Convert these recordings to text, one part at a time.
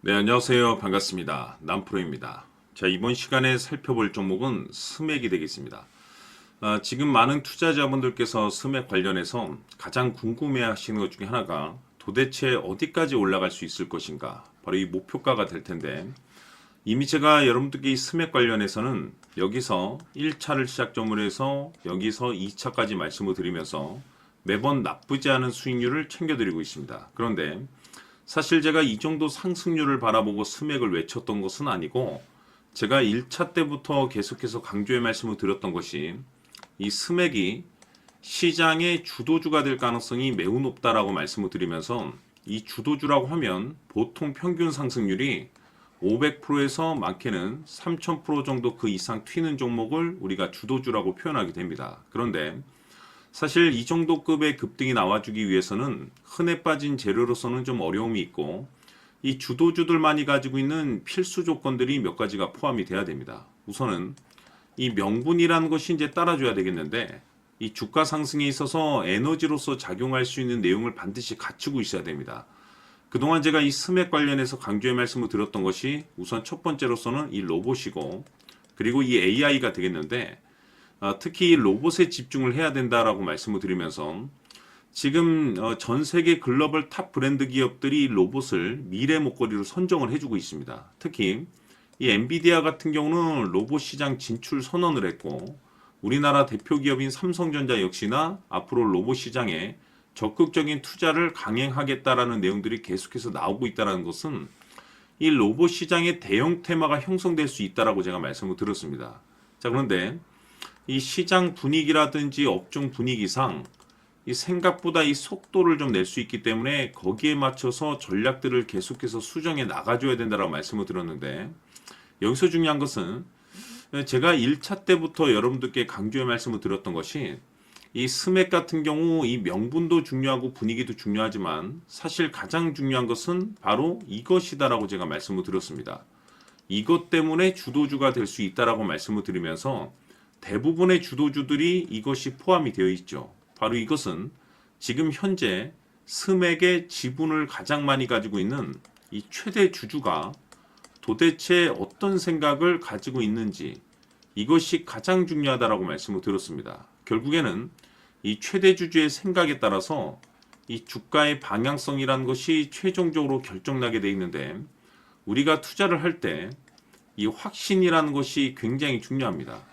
네, 안녕하세요. 반갑습니다. 남프로입니다. 자, 이번 시간에 살펴볼 종목은 스맥이 되겠습니다. 지금 많은 투자자분들께서 스맥 관련해서 가장 궁금해 하시는 것 중에 하나가 도대체 어디까지 올라갈 수 있을 것인가? 바로 이 목표가가 될 텐데, 이미 제가 여러분들께 이 스맥 관련해서는 여기서 1차를 시작점으로 해서 여기서 2차까지 말씀을 드리면서 매번 나쁘지 않은 수익률을 챙겨드리고 있습니다. 그런데 사실 제가 이 정도 상승률을 바라보고 스맥을 외쳤던 것은 아니고, 제가 1차 때부터 계속해서 강조의 말씀을 드렸던 것이 이 스맥이 시장의 주도주가 될 가능성이 매우 높다라고 말씀을 드리면서, 이 주도주라고 하면 보통 평균 상승률이 500%에서 많게는 3000% 정도 그 이상 튀는 종목을 우리가 주도주라고 표현하게 됩니다. 그런데 사실 이 정도 급의 급등이 나와주기 위해서는 흔해 빠진 재료로서는 좀 어려움이 있고, 이 주도주들만이 가지고 있는 필수 조건들이 몇 가지가 포함이 돼야 됩니다. 우선은 이 명분이라는 것이 이제 따라줘야 되겠는데, 이 주가 상승에 있어서 에너지로서 작용할 수 있는 내용을 반드시 갖추고 있어야 됩니다. 그동안 제가 이 스맥 관련해서 강조의 말씀을 드렸던 것이 우선 첫 번째로서는 이 로봇이고, 그리고 이 AI가 되겠는데, 특히 이 로봇에 집중을 해야 된다라고 말씀을 드리면서, 지금 전 세계 글로벌 탑 브랜드 기업들이 로봇을 미래 목걸이로 선정을 해주고 있습니다. 특히 이 엔비디아 같은 경우는 로봇 시장 진출 선언을 했고, 우리나라 대표 기업인 삼성전자 역시나 앞으로 로봇 시장에 적극적인 투자를 강행하겠다라는 내용들이 계속해서 나오고 있다는 것은 이 로봇 시장의 대형 테마가 형성될 수 있다라고 제가 말씀을 드렸습니다. 자, 그런데 이 시장 분위기라든지 업종 분위기상 이 생각보다 이 속도를 좀 낼 수 있기 때문에 거기에 맞춰서 전략들을 계속해서 수정해 나가줘야 된다라고 말씀을 드렸는데, 여기서 중요한 것은 제가 1차 때부터 여러분들께 강조의 말씀을 드렸던 것이, 이 스맥 같은 경우 이 명분도 중요하고 분위기도 중요하지만 사실 가장 중요한 것은 바로 이것이다라고 제가 말씀을 드렸습니다. 이것 때문에 주도주가 될 수 있다라고 말씀을 드리면서 대부분의 주도주들이 이것이 포함이 되어 있죠. 바로 이것은 지금 현재 스맥의 지분을 가장 많이 가지고 있는 이 최대 주주가 도대체 어떤 생각을 가지고 있는지, 이것이 가장 중요하다라고 말씀을 드렸습니다. 결국에는 이 최대 주주의 생각에 따라서 이 주가의 방향성이라는 것이 최종적으로 결정나게 되어 있는데, 우리가 투자를 할 때 이 확신이라는 것이 굉장히 중요합니다.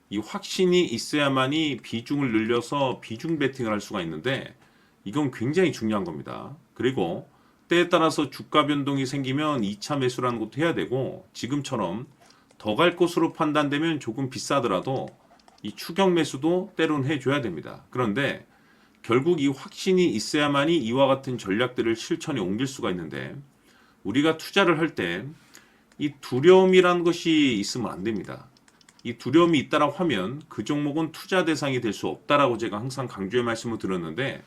이 확신이 있어야만이 비중을 늘려서 비중 베팅을 할 수가 있는데, 이건 굉장히 중요한 겁니다. 그리고 때에 따라서 주가 변동이 생기면 2차 매수라는 것도 해야 되고, 지금처럼 더 갈 것으로 판단되면 조금 비싸더라도 이 추격 매수도 때로는 해줘야 됩니다. 그런데 결국 이 확신이 있어야만이 이와 같은 전략들을 실천에 옮길 수가 있는데, 우리가 투자를 할 때 이 두려움이라는 것이 있으면 안 됩니다. 이 두려움이 있다라고 하면 그 종목은 투자 대상이 될 수 없다라고 제가 항상 강조의 말씀을 드렸는데,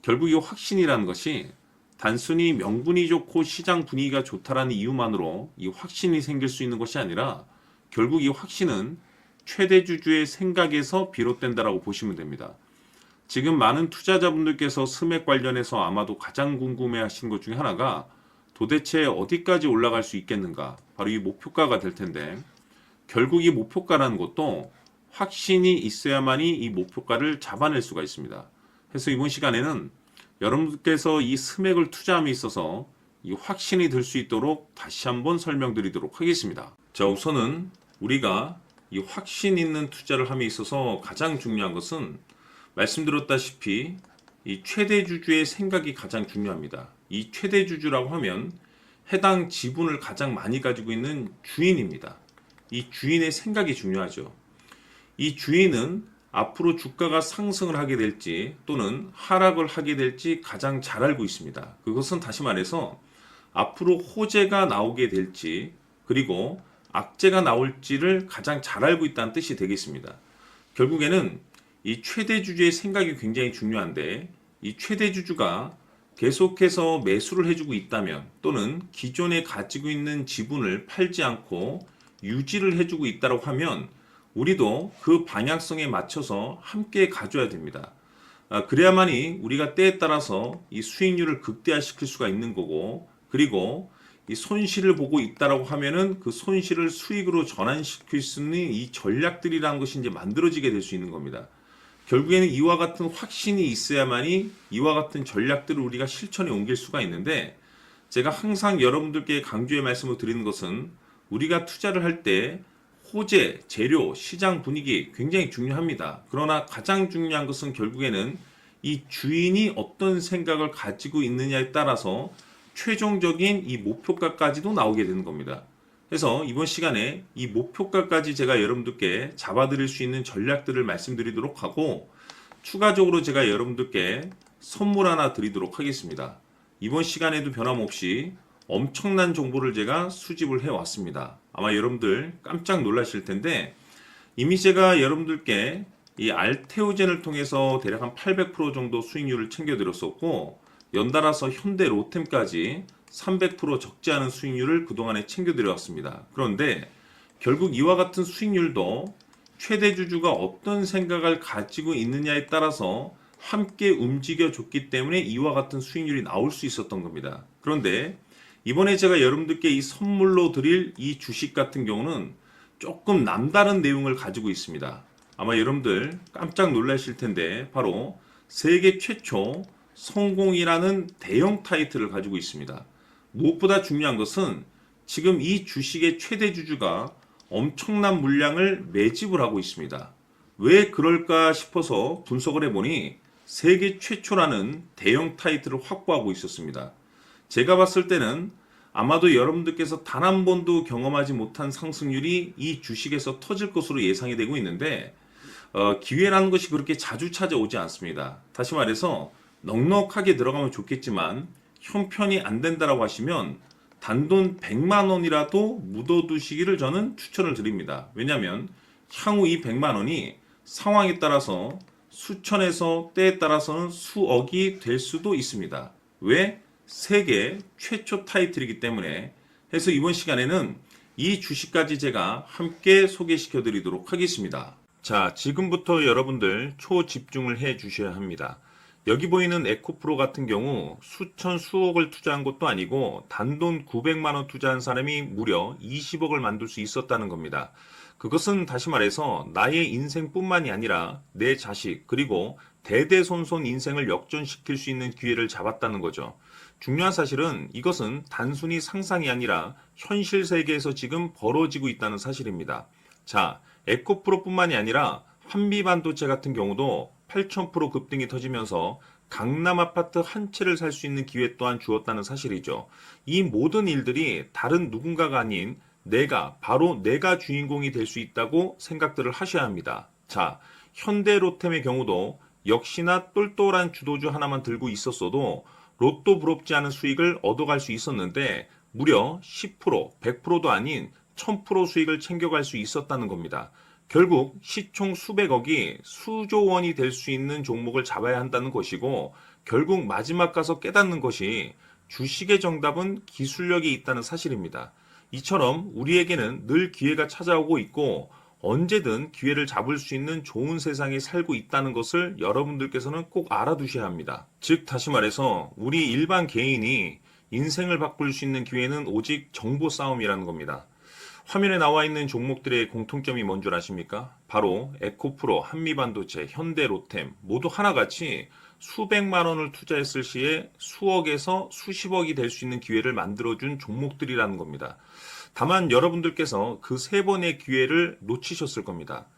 결국 이 확신이라는 것이 단순히 명분이 좋고 시장 분위기가 좋다라는 이유만으로 이 확신이 생길 수 있는 것이 아니라, 결국 이 확신은 최대 주주의 생각에서 비롯된다라고 보시면 됩니다. 지금 많은 투자자분들께서 스맥 관련해서 아마도 가장 궁금해 하시는 것 중에 하나가 도대체 어디까지 올라갈 수 있겠는가, 바로 이 목표가가 될 텐데, 결국 이 목표가라는 것도 확신이 있어야만이 이 목표가를 잡아낼 수가 있습니다. 그래서 이번 시간에는 여러분들께서 이 스맥을 투자함에 있어서 이 확신이 들 수 있도록 다시 한번 설명드리도록 하겠습니다. 자, 우선은 우리가 이 확신 있는 투자를 함에 있어서 가장 중요한 것은 말씀드렸다시피 이 최대 주주의 생각이 가장 중요합니다. 이 최대 주주라고 하면 해당 지분을 가장 많이 가지고 있는 주인입니다. 이 주인의 생각이 중요하죠. 이 주인은 앞으로 주가가 상승을 하게 될지 또는 하락을 하게 될지 가장 잘 알고 있습니다. 그것은 다시 말해서 앞으로 호재가 나오게 될지 그리고 악재가 나올지를 가장 잘 알고 있다는 뜻이 되겠습니다. 결국에는 이 최대 주주의 생각이 굉장히 중요한데, 이 최대 주주가 계속해서 매수를 해주고 있다면 또는 기존에 가지고 있는 지분을 팔지 않고 유지를 해주고 있다고 하면 우리도 그 방향성에 맞춰서 함께 가져야 됩니다. 그래야만이 우리가 때에 따라서 이 수익률을 극대화시킬 수가 있는 거고, 그리고 이 손실을 보고 있다라고 하면은 그 손실을 수익으로 전환시킬 수 있는 이 전략들이라는 것이 이제 만들어지게 될 수 있는 겁니다. 결국에는 이와 같은 확신이 있어야만이 이와 같은 전략들을 우리가 실천에 옮길 수가 있는데, 제가 항상 여러분들께 강조의 말씀을 드리는 것은 우리가 투자를 할 때 호재, 재료, 시장 분위기 굉장히 중요합니다. 그러나 가장 중요한 것은 결국에는 이 주인이 어떤 생각을 가지고 있느냐에 따라서 최종적인 이 목표가까지도 나오게 되는 겁니다. 그래서 이번 시간에 이 목표가까지 제가 여러분들께 잡아드릴 수 있는 전략들을 말씀드리도록 하고, 추가적으로 제가 여러분들께 선물 하나 드리도록 하겠습니다. 이번 시간에도 변함없이 엄청난 정보를 제가 수집을 해왔습니다. 아마 여러분들 깜짝 놀라실 텐데, 이미 제가 여러분들께 이 알테오젠을 통해서 대략 한 800% 정도 수익률을 챙겨드렸었고, 연달아서 현대 로템까지 300% 적지 않은 수익률을 그동안에 챙겨드려왔습니다. 그런데 결국 이와 같은 수익률도 최대 주주가 어떤 생각을 가지고 있느냐에 따라서 함께 움직여줬기 때문에 이와 같은 수익률이 나올 수 있었던 겁니다. 그런데 이번에 제가 여러분들께 이 선물로 드릴 이 주식 같은 경우는 조금 남다른 내용을 가지고 있습니다. 아마 여러분들 깜짝 놀라실 텐데, 바로 세계 최초 성공이라는 대형 타이틀을 가지고 있습니다. 무엇보다 중요한 것은 지금 이 주식의 최대 주주가 엄청난 물량을 매집을 하고 있습니다. 왜 그럴까 싶어서 분석을 해보니 세계 최초라는 대형 타이틀을 확보하고 있었습니다. 제가 봤을 때는 아마도 여러분들께서 단 한 번도 경험하지 못한 상승률이 이 주식에서 터질 것으로 예상이 되고 있는데, 기회라는 것이 그렇게 자주 찾아오지 않습니다. 다시 말해서 넉넉하게 들어가면 좋겠지만 형편이 안 된다라고 하시면 단돈 100만 원이라도 묻어두시기를 저는 추천을 드립니다. 왜냐하면 향후 이 100만 원이 상황에 따라서 수천에서 때에 따라서는 수억이 될 수도 있습니다. 왜? 세계 최초 타이틀이기 때문에. 해서 이번 시간에는 이 주식까지 제가 함께 소개시켜 드리도록 하겠습니다. 자, 지금부터 여러분들 초집중을 해 주셔야 합니다. 여기 보이는 에코프로 같은 경우 수천 수억을 투자한 것도 아니고 단돈 900만 원 투자한 사람이 무려 20억을 만들 수 있었다는 겁니다. 그것은 다시 말해서 나의 인생뿐만이 아니라 내 자식 그리고 대대손손 인생을 역전시킬 수 있는 기회를 잡았다는 거죠. 중요한 사실은 이것은 단순히 상상이 아니라 현실 세계에서 지금 벌어지고 있다는 사실입니다. 자, 에코프로뿐만이 아니라 한미반도체 같은 경우도 8,000% 급등이 터지면서 강남 아파트 한 채를 살 수 있는 기회 또한 주었다는 사실이죠. 이 모든 일들이 다른 누군가가 아닌 바로 내가 주인공이 될 수 있다고 생각들을 하셔야 합니다. 자, 현대로템의 경우도 역시나 똘똘한 주도주 하나만 들고 있었어도 로또 부럽지 않은 수익을 얻어갈 수 있었는데 무려 10%, 100%도 아닌 1000% 수익을 챙겨갈 수 있었다는 겁니다. 결국 시총 수백억이 수조 원이 될 수 있는 종목을 잡아야 한다는 것이고, 결국 마지막 가서 깨닫는 것이 주식의 정답은 기술력이 있다는 사실입니다. 이처럼 우리에게는 늘 기회가 찾아오고 있고 언제든 기회를 잡을 수 있는 좋은 세상에 살고 있다는 것을 여러분들께서는 꼭 알아두셔야 합니다. 즉 다시 말해서 우리 일반 개인이 인생을 바꿀 수 있는 기회는 오직 정보 싸움이라는 겁니다. 화면에 나와 있는 종목들의 공통점이 뭔 줄 아십니까? 바로 에코프로, 한미반도체, 현대로템 모두 하나같이 수백만 원을 투자했을 시에 수억에서 수십억이 될 수 있는 기회를 만들어준 종목들이라는 겁니다. 다만 여러분들께서 그 세 번의 기회를 놓치셨을 겁니다.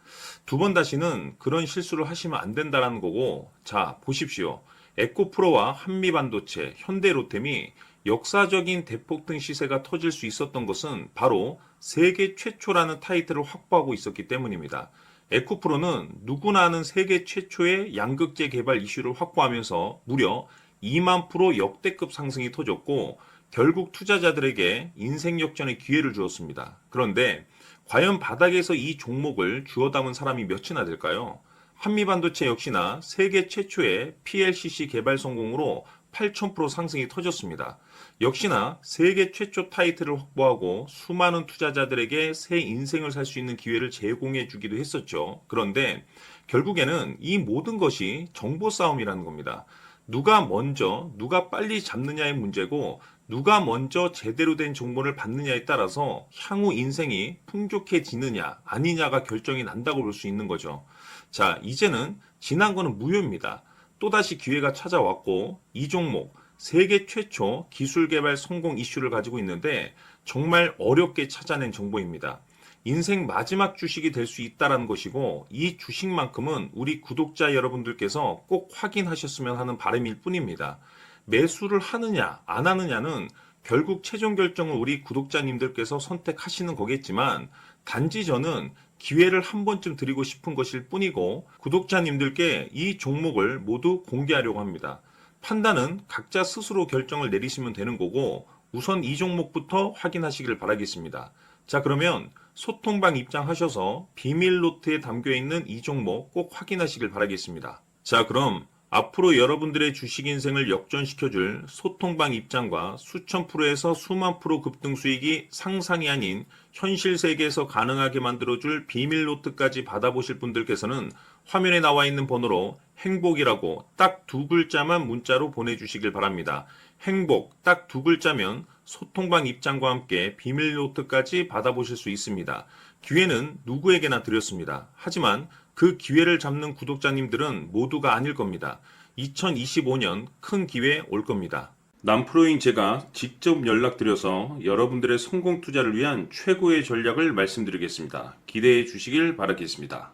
두 번 다시는 그런 실수를 하시면 안 된다는 거고, 자 보십시오. 에코프로와 한미반도체, 현대로템이 역사적인 대폭등 시세가 터질 수 있었던 것은 바로 세계 최초라는 타이틀을 확보하고 있었기 때문입니다. 에코프로는 누구나 아는 세계 최초의 양극재 개발 이슈를 확보하면서 무려 2만 프로 역대급 상승이 터졌고 결국 투자자들에게 인생 역전의 기회를 주었습니다. 그런데 과연 바닥에서 이 종목을 주워 담은 사람이 몇이나 될까요? 한미반도체 역시나 세계 최초의 PLCC 개발 성공으로 8,000% 상승이 터졌습니다. 역시나 세계 최초 타이틀을 확보하고 수많은 투자자들에게 새 인생을 살 수 있는 기회를 제공해 주기도 했었죠. 그런데 결국에는 이 모든 것이 정보 싸움이라는 겁니다. 누가 먼저, 누가 빨리 잡느냐의 문제고 누가 먼저 제대로 된 정보를 받느냐에 따라서 향후 인생이 풍족해지느냐 아니냐가 결정이 난다고 볼 수 있는 거죠. 자, 이제는 지난 거는 무효입니다. 또다시 기회가 찾아왔고 이 종목 세계 최초 기술 개발 성공 이슈를 가지고 있는데 정말 어렵게 찾아낸 정보입니다. 인생 마지막 주식이 될 수 있다는 것이고 이 주식만큼은 우리 구독자 여러분들께서 꼭 확인하셨으면 하는 바람일 뿐입니다. 매수를 하느냐 안 하느냐는 결국 최종 결정을 우리 구독자님들께서 선택하시는 거겠지만 단지 저는 기회를 한 번쯤 드리고 싶은 것일 뿐이고 구독자님들께 이 종목을 모두 공개하려고 합니다. 판단은 각자 스스로 결정을 내리시면 되는 거고 우선 이 종목부터 확인하시길 바라겠습니다. 자, 그러면 소통방 입장하셔서 비밀 노트에 담겨 있는 이 종목 꼭 확인하시길 바라겠습니다. 자, 그럼 앞으로 여러분들의 주식 인생을 역전시켜줄 소통방 입장과 수천 프로에서 수만 프로 급등 수익이 상상이 아닌 현실 세계에서 가능하게 만들어줄 비밀 노트까지 받아보실 분들께서는 화면에 나와 있는 번호로 행복이라고 딱 두 글자만 문자로 보내주시길 바랍니다. 행복 딱 두 글자면 소통방 입장과 함께 비밀 노트까지 받아보실 수 있습니다. 기회는 누구에게나 드렸습니다. 하지만 그 기회를 잡는 구독자님들은 모두가 아닐 겁니다. 2025년 큰 기회 올 겁니다. 남프로인 제가 직접 연락드려서 여러분들의 성공 투자를 위한 최고의 전략을 말씀드리겠습니다. 기대해 주시길 바라겠습니다.